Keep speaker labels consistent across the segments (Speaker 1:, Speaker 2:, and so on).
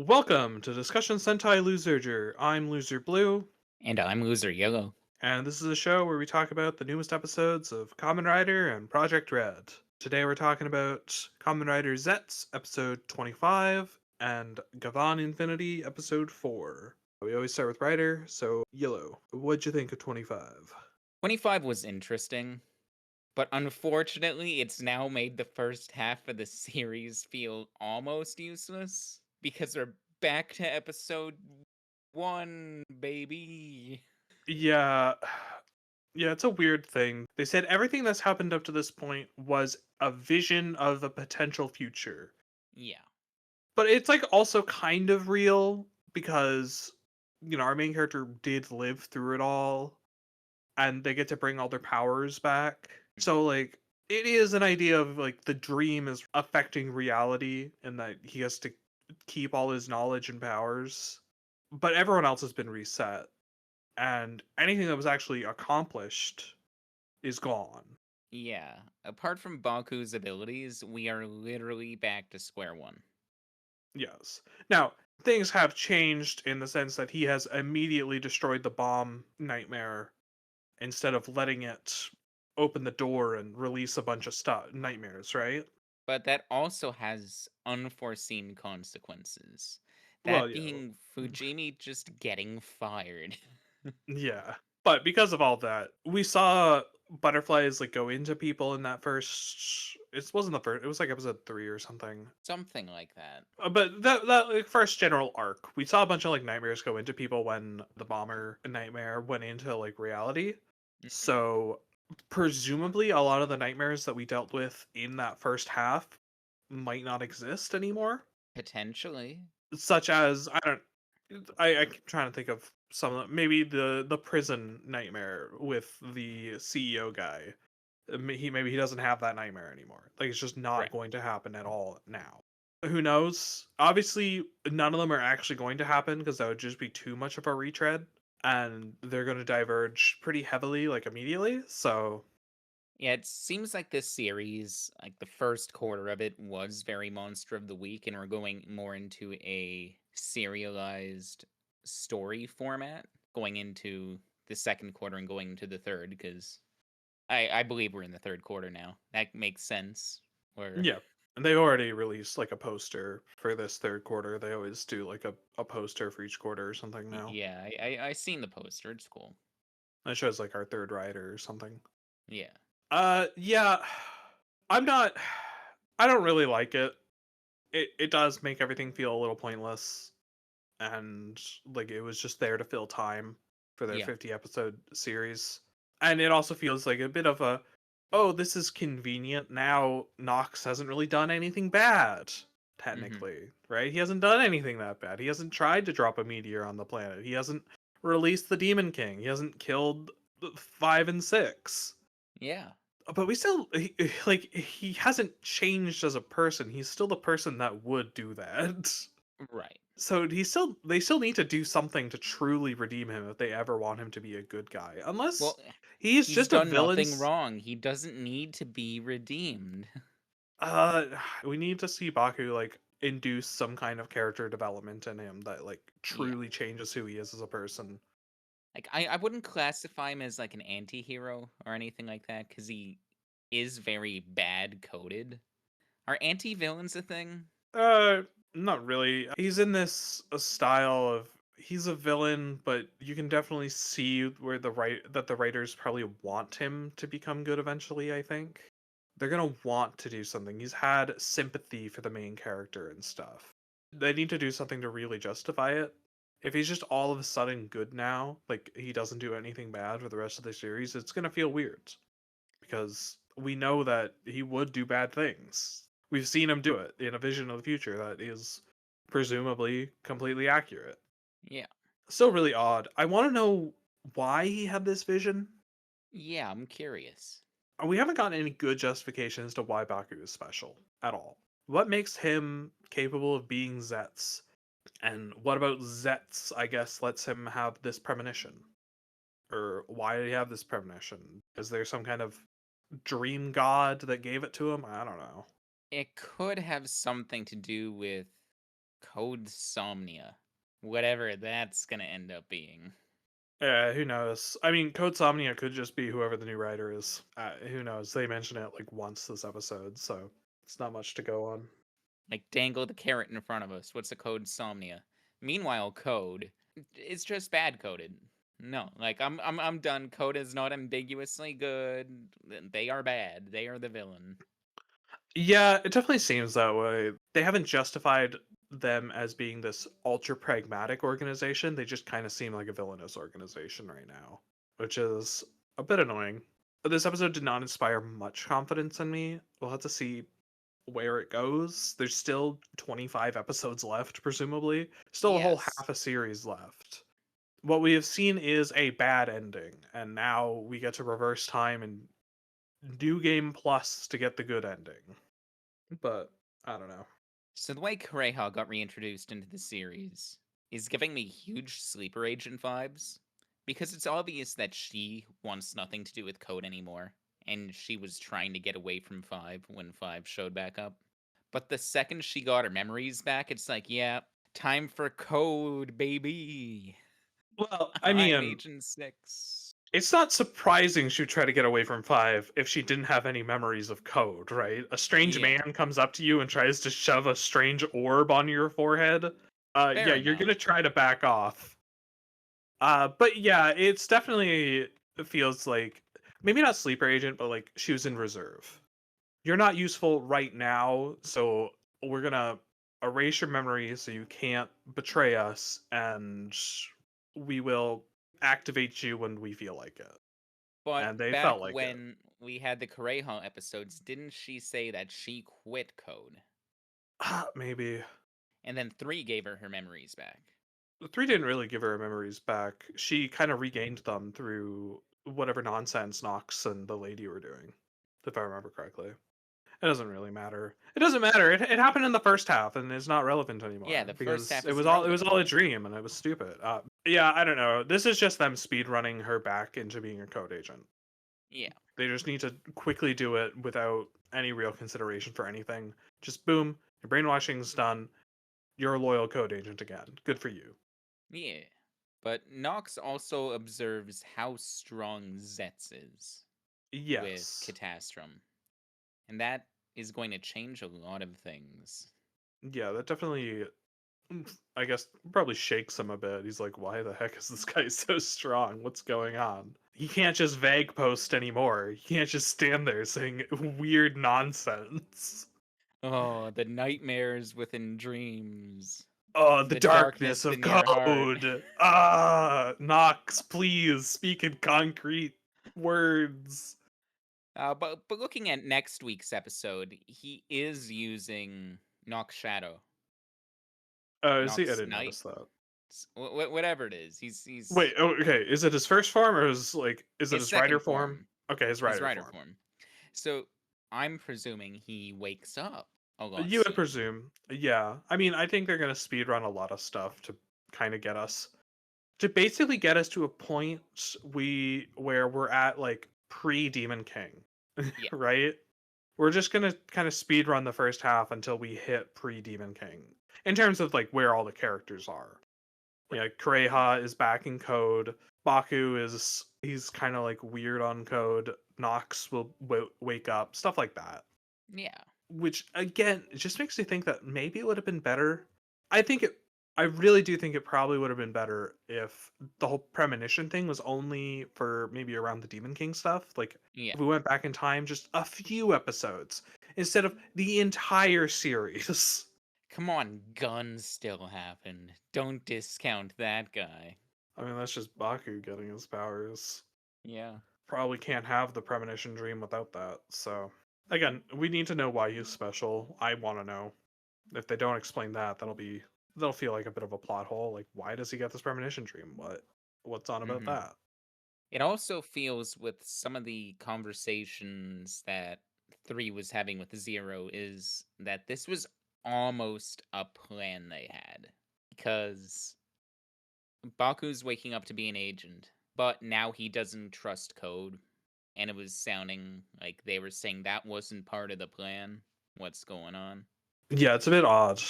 Speaker 1: Welcome to Discussion Sentai Loserger. I'm Loser Blue,
Speaker 2: And I'm Loser Yellow.
Speaker 1: and this is a show where we talk about the newest episodes of Kamen Rider and Project Red. Today we're talking about Kamen Rider Zeztz, episode 25, and Gavan Infinity, episode 4. We always start with Rider, so Yellow, what'd you think of 25?
Speaker 2: 25 was interesting, but unfortunately, it's now made the first half of the series feel almost useless because we're back to episode 1, baby.
Speaker 1: Yeah, yeah, it's a weird thing. They said everything that's happened up to this point was a vision of a potential future.
Speaker 2: Yeah.
Speaker 1: But it's, like, also kind of real because, our main character did live through it all, and they get to bring all their powers back. So, like, it is an idea of, like, the dream is affecting reality and that he has to keep all his knowledge and powers, but everyone else has been reset, and anything that was actually accomplished is gone.
Speaker 2: Yeah. Apart from Baku's abilities, we are literally back to square one.
Speaker 1: Yes. Now, things have changed in the sense that he has immediately destroyed the bomb nightmare instead of letting it open the door and release a bunch of stuff nightmares, right?
Speaker 2: But that also has unforeseen consequences.
Speaker 1: Well,
Speaker 2: That
Speaker 1: yeah.
Speaker 2: being Fujimi just getting fired.
Speaker 1: Yeah. But because of all that, we saw butterflies like go into people in that first it wasn't the first, it was like episode 3 or something.
Speaker 2: Something like that.
Speaker 1: But that like first general arc, we saw a bunch of like nightmares go into people when the bomber nightmare went into like reality.
Speaker 2: Mhm.
Speaker 1: So presumably a lot of the nightmares that we dealt with in that first half might not exist anymore.
Speaker 2: Potentially.
Speaker 1: Such as I don't I keep trying to think of some of maybe the prison nightmare with the CEO guy. Maybe he doesn't have that nightmare anymore. Like it's just not
Speaker 2: Right.
Speaker 1: going to happen at all now. Who knows? Obviously, none of them are actually going to happen because that would just be too much of a retread, and they're going to diverge pretty heavily, like immediately. So
Speaker 2: Yeah, it seems like this series, like the first quarter of it, was very Monster of the Week, and we're going more into a serialized story format going into the second quarter and going into the third, because I believe we're in the third quarter now. That makes sense. Where
Speaker 1: yeah, and they already released like a poster for this third quarter. They always do like a poster for each quarter or something now.
Speaker 2: yeah, I seen the poster. It's cool.
Speaker 1: That shows like our third rider or something.
Speaker 2: Yeah.
Speaker 1: Yeah, I'm not. I don't really like it. It does make everything feel a little pointless, and like it was just there to fill time for their
Speaker 2: Yeah.
Speaker 1: 50 episode series. And it also feels like a bit of a, oh, this is convenient. Now Nox hasn't really done anything bad,
Speaker 2: Hmm.
Speaker 1: technically, right? He hasn't done anything that bad. He hasn't tried to drop a meteor on the planet. He hasn't released the Demon King. He hasn't killed 5 and 6.
Speaker 2: Yeah.
Speaker 1: But we still like he hasn't changed as a person. He's still the person that would do that.
Speaker 2: Right.
Speaker 1: So they still need to do something to truly redeem him if they ever want him to be a good guy. Unless
Speaker 2: Well,
Speaker 1: he's
Speaker 2: he's
Speaker 1: just a
Speaker 2: done
Speaker 1: villain.
Speaker 2: nothing wrong. He doesn't need to be redeemed.
Speaker 1: We need to see Baku like induce some kind of character development in him that like
Speaker 2: Yeah.
Speaker 1: truly changes who he is as a person.
Speaker 2: Like, I wouldn't classify him as, like, an anti-hero or anything like that because he is very bad coded. Are anti-villains a thing?
Speaker 1: Uh, Not really. He's in this style of he's a villain, but you can definitely see where the writers probably want him to become good eventually, I think. They're gonna want to do something. He's had sympathy for the main character and stuff. They need to do something to really justify it. If he's just all of a sudden good now, like he doesn't do anything bad for the rest of the series, it's gonna feel weird because we know that he would do bad things. We've seen him do it in a vision of the future that is presumably completely accurate.
Speaker 2: Yeah.
Speaker 1: Still really odd. I want to know why he had this vision.
Speaker 2: Yeah, I'm curious.
Speaker 1: We haven't gotten any good justification as to why Baku is special at all. What makes him capable of being Zeztz? And what about Zeztz, I guess, lets him have this premonition? Or why did he have this premonition? Is there some kind of dream god that gave it to him? I don't know.
Speaker 2: It could have something to do with Code Somnia. Whatever that's gonna end up being.
Speaker 1: Yeah, who knows? I mean, Code Somnia could just be whoever the new writer is. Who knows? They mention it like once this episode, so it's not much to go on.
Speaker 2: Like, dangle the carrot in front of us. What's a Code Somnia? Meanwhile, Code is just bad coded. No, like I'm done. Code is not ambiguously good. They are bad. They are the villain.
Speaker 1: Yeah, it definitely seems that way. They haven't justified them as being this ultra pragmatic organization. They just kind of seem like a villainous organization right now, which is a bit annoying. But this episode did not inspire much confidence in me. We'll have to see where it goes. There's still 25 episodes left, presumably. Still a whole
Speaker 2: Yes.
Speaker 1: half a series left. What we have seen is a bad ending, and now we get to reverse time and New Game Plus to get the good ending. But I don't know.
Speaker 2: So the way Kureha got reintroduced into the series is giving me huge sleeper agent vibes. Because it's obvious that she wants nothing to do with Code anymore, and she was trying to get away from Five when Five showed back up. But the second she got her memories back, it's like, yeah, time for Code, baby.
Speaker 1: Well, I
Speaker 2: I'm
Speaker 1: mean,
Speaker 2: Agent 6.
Speaker 1: it's not surprising she'd try to get away from Five if she didn't have any memories of Code, right? A strange
Speaker 2: Yeah,
Speaker 1: man comes up to you and tries to shove a strange orb on your forehead. Yeah,
Speaker 2: fair
Speaker 1: you're
Speaker 2: enough.
Speaker 1: gonna try to back off. But yeah, it's definitely it feels like maybe not sleeper agent, but like she was in reserve. You're not useful right now, so we're gonna erase your memory so you can't betray us, and we will activate you when we feel like it.
Speaker 2: But
Speaker 1: And they
Speaker 2: back
Speaker 1: felt like it.
Speaker 2: when we had the Kureha episodes, didn't she say that she quit Code?
Speaker 1: Maybe.
Speaker 2: And then 3 gave her memories back.
Speaker 1: The three didn't really give her memories back. She kind of regained them through whatever nonsense Nox and the lady were doing, if I remember correctly. It doesn't really matter. It doesn't matter. It happened in the first half and it's not relevant
Speaker 2: Yeah,
Speaker 1: anymore
Speaker 2: the first
Speaker 1: because
Speaker 2: half
Speaker 1: it
Speaker 2: is
Speaker 1: was all
Speaker 2: irrelevant.
Speaker 1: a dream and it was stupid. Yeah, I don't know. This is just them speed running her back into being a code agent.
Speaker 2: Yeah.
Speaker 1: They just need to quickly do it without any real consideration for anything. Just boom, your brainwashing's done. You're a loyal code agent again. Good for you.
Speaker 2: Yeah. But Nox also observes how strong Zeztz is with
Speaker 1: Yes.
Speaker 2: Catastrum. And that is going to change a lot of things.
Speaker 1: Yeah, that definitely I guess probably shakes him a bit. He's like, why the heck is this guy so strong? What's going on? He can't just vague post anymore. He can't just stand there saying weird nonsense.
Speaker 2: Oh, the nightmares within dreams.
Speaker 1: Oh, the
Speaker 2: The
Speaker 1: darkness
Speaker 2: darkness
Speaker 1: of
Speaker 2: in your heart.
Speaker 1: code. Ah, Nox, please speak in concrete words.
Speaker 2: But looking at next week's episode, he is using Nox Shadow,
Speaker 1: Oh, is he? I
Speaker 2: Nox
Speaker 1: didn't
Speaker 2: Night,
Speaker 1: notice that.
Speaker 2: whatever it is. He's
Speaker 1: Wait, oh, okay. Is it his first form or is it
Speaker 2: his
Speaker 1: his rider
Speaker 2: second
Speaker 1: form?
Speaker 2: form,
Speaker 1: Okay, his
Speaker 2: his
Speaker 1: rider
Speaker 2: rider
Speaker 1: form.
Speaker 2: form. So I'm presuming he wakes up a lot
Speaker 1: You would
Speaker 2: sooner.
Speaker 1: presume. Yeah. I mean, I think they're going to speed run a lot of stuff to kind of get us to basically get us to a point where we're at like pre Demon King,
Speaker 2: Yeah,
Speaker 1: right? We're just going to kind of speed run the first half until we hit pre Demon King in terms of like where all the characters are. Yeah, Kureha is back in code. Baku is he's kind of like weird on code. Nox will wake up, stuff like that.
Speaker 2: yeah,
Speaker 1: Which again, it just makes me think that maybe it would have been better. I think it. I really do think it probably would have been better if the whole premonition thing was only for maybe around the Demon King stuff. Like
Speaker 2: yeah.
Speaker 1: if we went back in time just a few episodes instead of the entire series.
Speaker 2: Come on, guns still happen. Don't discount that guy.
Speaker 1: I mean, that's just Baku getting his powers.
Speaker 2: Yeah.
Speaker 1: Probably can't have the premonition dream without that. So again, we need to know why he's special. I want to know. If they don't explain that, that'll feel like a bit of a plot hole. Like, why does he get this premonition dream? What's on about
Speaker 2: hmm
Speaker 1: that?
Speaker 2: It also feels with some of the conversations that 3 was having with Zero is that this was almost a plan they had. Because Baku's waking up to be an agent, but now he doesn't trust code. And it was sounding like they were saying that wasn't part of the plan. What's going on?
Speaker 1: Yeah, it's a bit odd.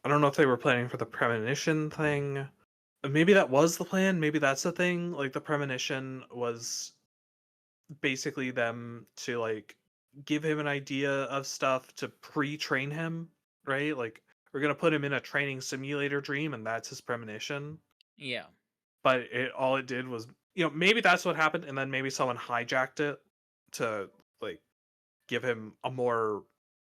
Speaker 1: I don't know if they were planning for the premonition thing. Maybe that was the plan. Maybe that's the thing. Like the premonition was basically them to like give him an idea of stuff to pre-train him, right? Like we're gonna put him in a training simulator dream, and that's his premonition.
Speaker 2: Yeah.
Speaker 1: But it all it did was, maybe that's what happened, and then maybe someone hijacked it to like give him a more,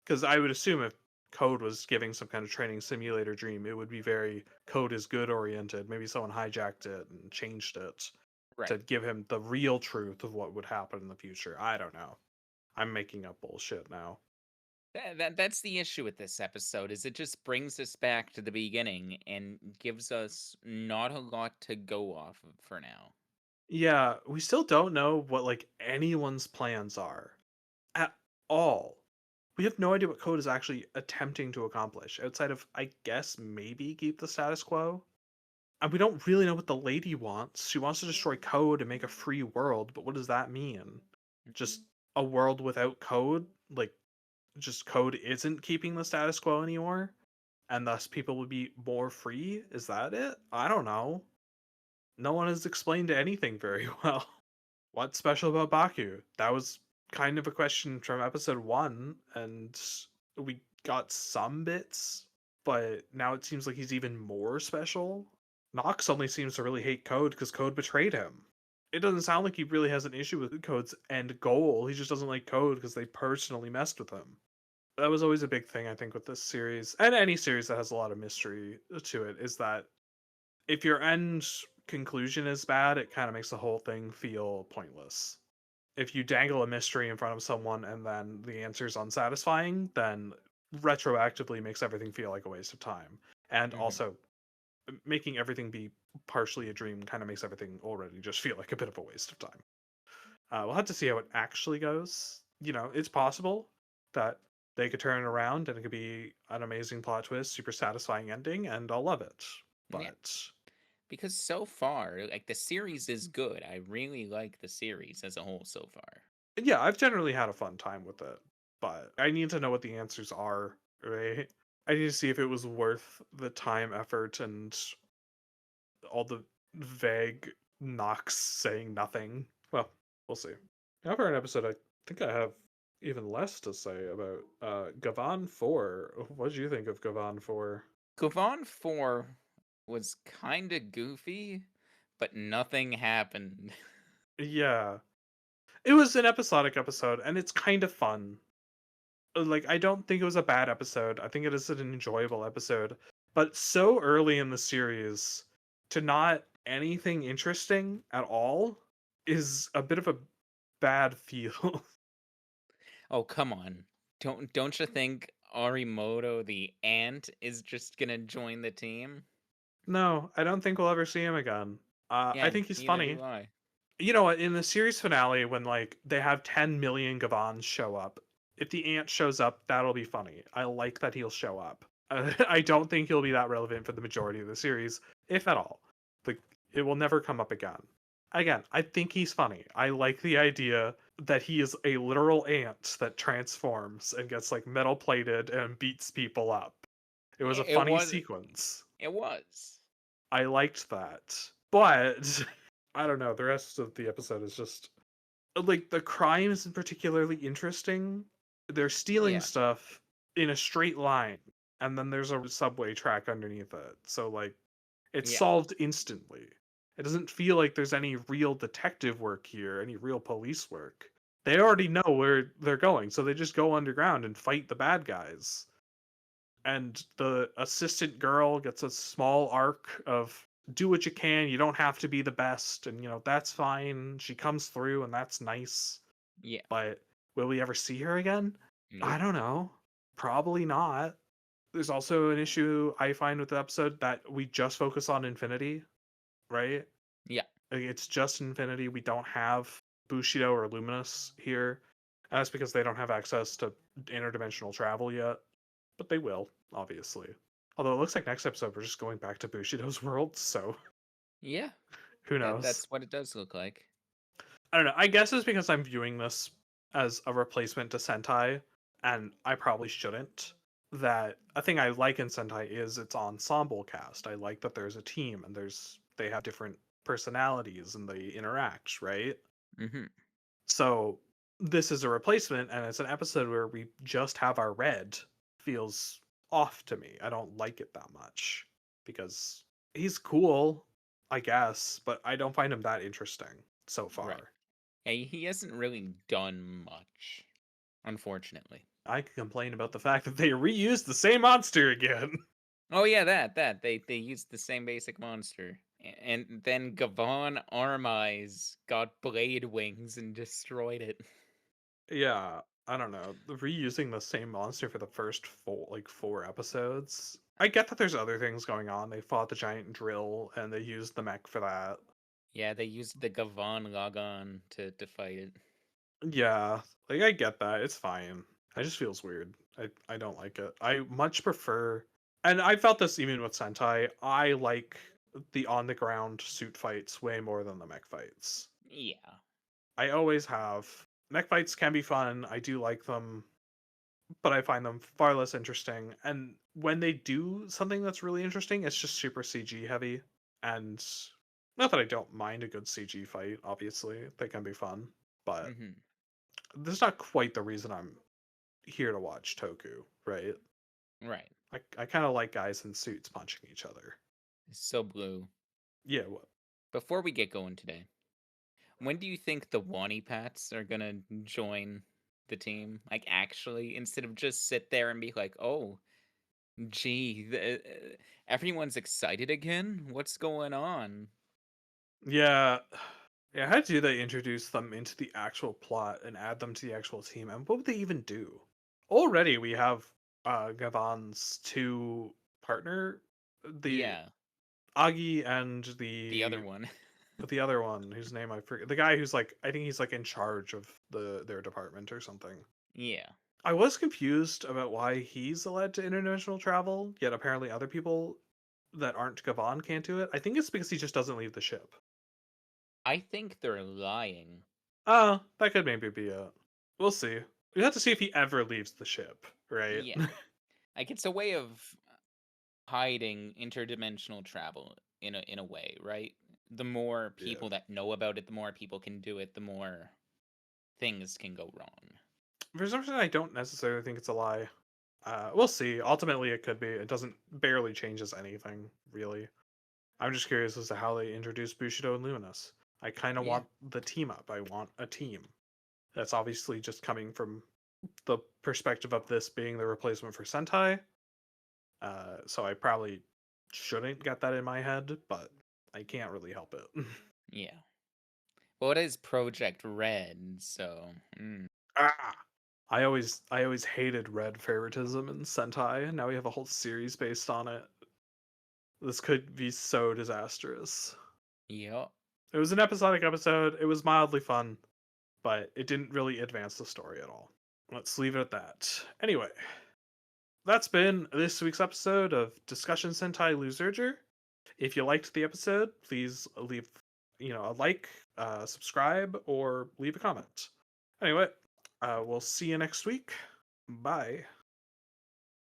Speaker 1: because I would assume if Code was giving some kind of training simulator dream, it would be very Code is good oriented. Maybe someone hijacked it and changed it to
Speaker 2: Right.
Speaker 1: give him the real truth of what would happen in the future. I don't know. I'm making up bullshit now.
Speaker 2: That's the issue with this episode is it just brings us back to the beginning and gives us not a lot to go off of for now.
Speaker 1: Yeah, we still don't know what like anyone's plans are at all. We have no idea what Code is actually attempting to accomplish outside of, I guess, maybe keep the status quo. And we don't really know what the lady wants. She wants to destroy Code and make a free world, but what does that mean? Just a world without Code? Like, just Code isn't keeping the status quo anymore? And thus people would be more free? Is that it? I don't know. No one has explained anything very well. What's special about Baku? That was kind of a question from episode 1, and we got some bits, but now it seems like he's even more special. Nox only seems to really hate Code because Code betrayed him. It doesn't sound like he really has an issue with Code's end goal. He just doesn't like Code because they personally messed with him. That was always a big thing, I think, with this series, and any series that has a lot of mystery to it, is that if your end conclusion is bad, it kind of makes the whole thing feel pointless. If you dangle a mystery in front of someone and then the answer is unsatisfying, then retroactively makes everything feel like a waste of time. And
Speaker 2: Hmm.
Speaker 1: also, making everything be partially a dream kind of makes everything already just feel like a bit of a waste of time. We'll have to see how it actually goes. It's possible that they could turn it around and it could be an amazing plot twist, super satisfying ending, and I'll love it.
Speaker 2: Yeah,
Speaker 1: But
Speaker 2: because so far, like the series is good. I really like the series as a whole so far.
Speaker 1: yeah, I've generally had a fun time with it. But I need to know what the answers are, right? I need to see if it was worth the time, effort, and all the vague knocks saying nothing. Well, we'll see. Now for an episode, I think I have even less to say about Gavan 4. What did you think of Gavan 4?
Speaker 2: Gavan 4 was kind of goofy, but nothing happened.
Speaker 1: Yeah. It was an episodic episode, and it's kind of fun. Like, I don't think it was a bad episode. I think it is an enjoyable episode. But so early in the series, to not anything interesting at all is a bit of a bad feel.
Speaker 2: Oh, come on. Don't you think Arimoto the ant is just gonna join the team?
Speaker 1: No, I don't think we'll ever see him again. I
Speaker 2: Yeah,
Speaker 1: think he's
Speaker 2: neither
Speaker 1: funny.
Speaker 2: do I.
Speaker 1: You know what? In the series finale, when like they have 10 million Gavans show up, if the ant shows up, that'll be funny. I like that he'll show up. I don't think he'll be that relevant for the majority of the series, if at all. Like it will never come up again. Again, I think he's funny. I like the idea that he is a literal ant that transforms and gets like metal plated and beats people up. It was a
Speaker 2: It
Speaker 1: funny
Speaker 2: was.
Speaker 1: sequence.
Speaker 2: It was.
Speaker 1: I liked that. But I don't know, the rest of the episode is just like the crime isn't particularly interesting. They're stealing
Speaker 2: Yeah.
Speaker 1: stuff in a straight line, and then there's a subway track underneath it. So like it's
Speaker 2: Yeah.
Speaker 1: solved instantly. It doesn't feel like there's any real detective work here, any real police work. They already know where they're going, so they just go underground and fight the bad guys. And the assistant girl gets a small arc of do what you can, you don't have to be the best, and that's fine. She comes through and that's nice.
Speaker 2: Yeah.
Speaker 1: But will we ever see her again? I
Speaker 2: Nope.
Speaker 1: don't know. Probably not. There's also an issue I find with the episode that we just focus on Infinity, right?
Speaker 2: Yeah.
Speaker 1: Like, it's just Infinity. We don't have Bushido or Luminous here. And that's because they don't have access to interdimensional travel yet. But they will, obviously. Although it looks like next episode we're just going back to Bushido's world, so
Speaker 2: Yeah.
Speaker 1: who knows?
Speaker 2: That's what it does look like.
Speaker 1: I don't know. I guess it's because I'm viewing this as a replacement to Sentai, and I probably shouldn't. that a thing I like in Sentai is its ensemble cast. I like that there's a team and they have different personalities and they interact, right?
Speaker 2: Hmm.
Speaker 1: So this is a replacement and it's an episode where we just have our red feels off to me. I don't like it that much because he's cool, I guess, but I don't find him that interesting so
Speaker 2: Right.
Speaker 1: far.
Speaker 2: Yeah, he hasn't really done much, unfortunately.
Speaker 1: I could complain about the fact that they reused the same monster again.
Speaker 2: Oh yeah, that they used the same basic monster, and then Gavan Arm Eyes got blade wings and destroyed it.
Speaker 1: Yeah, I don't know. Reusing the same monster for the first four episodes. I get that there's other things going on. They fought the giant drill and they used the mech for that.
Speaker 2: Yeah, they used the Gavan Logon to fight it.
Speaker 1: Yeah, like I get that. It's fine. It just feels weird. I don't like it. I much prefer, and I felt this even with Sentai. I like the on the ground suit fights way more than the mech fights.
Speaker 2: Yeah.
Speaker 1: I always have. Mech fights can be fun. I do like them, but I find them far less interesting. And when they do something that's really interesting, it's just super CG heavy. And not that I don't mind a good CG fight, obviously, they can be fun, but
Speaker 2: Hmm.
Speaker 1: this is not quite the reason I'm here to watch Toku, right?
Speaker 2: Right.
Speaker 1: I kind of like guys in suits punching each other.
Speaker 2: So Blue.
Speaker 1: Yeah, what?
Speaker 2: Before we get going today, when do you think the Wani Pats are gonna join the team? Like actually, instead of just sit there and be like, "Oh, gee, everyone's excited again. What's going on?"
Speaker 1: Yeah, yeah. How do they introduce them into the actual plot and add them to the actual team? And what would they even do? Already, we have Gavan's two partner, the
Speaker 2: Yeah,
Speaker 1: Agi and
Speaker 2: the other one.
Speaker 1: the other one whose name I forget. The guy who's like I think he's like in charge of their department or something.
Speaker 2: Yeah.
Speaker 1: I was confused about why he's allowed to international travel, yet apparently other people that aren't Gavan can't do it. I think it's because he just doesn't leave the ship.
Speaker 2: I think they're lying.
Speaker 1: Oh, that could maybe be it. We'll see. We have to see if he ever leaves the ship, right?
Speaker 2: Yeah. Like it's a way of hiding interdimensional travel in a way, right? The more
Speaker 1: Yeah.
Speaker 2: people that know about it, the more people can do it, the more things can go wrong.
Speaker 1: For some reason, I don't necessarily think it's a lie. We'll see. Ultimately, it could be. It doesn't barely changes anything, really. I'm just curious as to how they introduce Bushido and Luminous. I kind of
Speaker 2: Yeah.
Speaker 1: want the team up. I want a team. That's obviously just coming from the perspective of this being the replacement for Sentai. So I probably shouldn't get that in my head, but I can't really help it.
Speaker 2: Yeah. Well, it is Project Red, so
Speaker 1: Ah! I always hated red favoritism in Sentai, and now we have a whole series based on it. This could be so disastrous.
Speaker 2: yeah.
Speaker 1: It was an episodic episode, it was mildly fun, but it didn't really advance the story at all. Let's leave it at that. Anyway, that's been this week's episode of Discussion Sentai Loserger. If you liked the episode, please leave a like, subscribe, or leave a comment. Anyway, we'll see you next week. Bye.